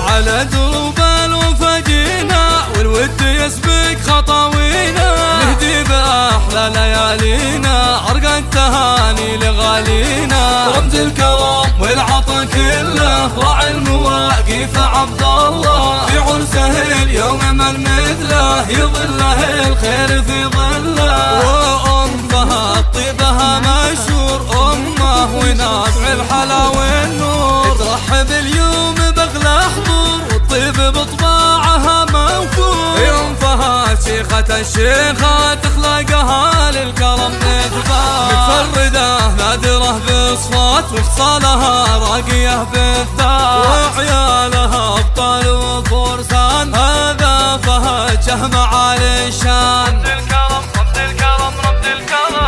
على دروب الوفا جينا والود يسبق خطاوينا، نهدي بأحلى ليالينا عرق التهاني لغالينا. رمز الكرم والعطا كله راعي المواقف عبد الله، في عرسه اليوم من مثله يظله الخير في ظله. وأم فهد طيبها مشهور أمه ونابع الحلا والنور، ترحب اليوم بأغلى حضور والطيب بطباعها موفور. يوم فهد شيخة الشيخات اخلاقها للكرم اثبات، متفردة نادرة بالصفات وخصالها راقية بالذات، وعيالها ابطال وفرسان هذا فهد شهم عالي الشان. رمز الكرم رمز الكرم رمز الكرم.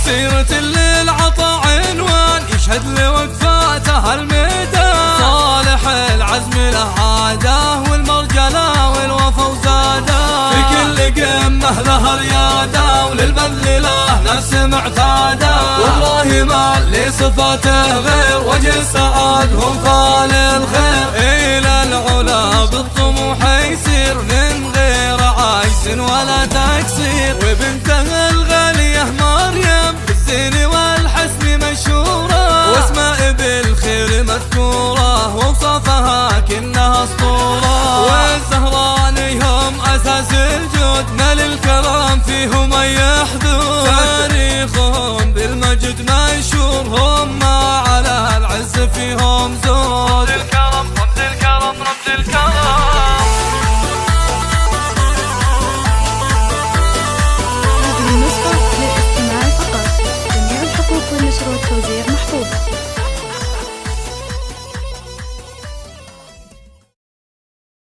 سيرة للعطا عنوان يشهد لوقفاته الميدان، صالح العزم له عاده والمرجله والوفا وزاده، في كل قمه له رياده وللبذل له نفس معتاده. والله ما اللي صفاته غير وجه السعاد هو فال الخير، الى العلا بالطموح يسير من غير عجز ولا تقصير. وبنته الغاليه مريم بالزين والحسن مشهورة، واسماء بالخير مذكورة ووصفها كأنها اسطورة. والزهراني هم اساس الجود مال الكرم فيهم يحدود، تاريخهم بالمجد مشهور هم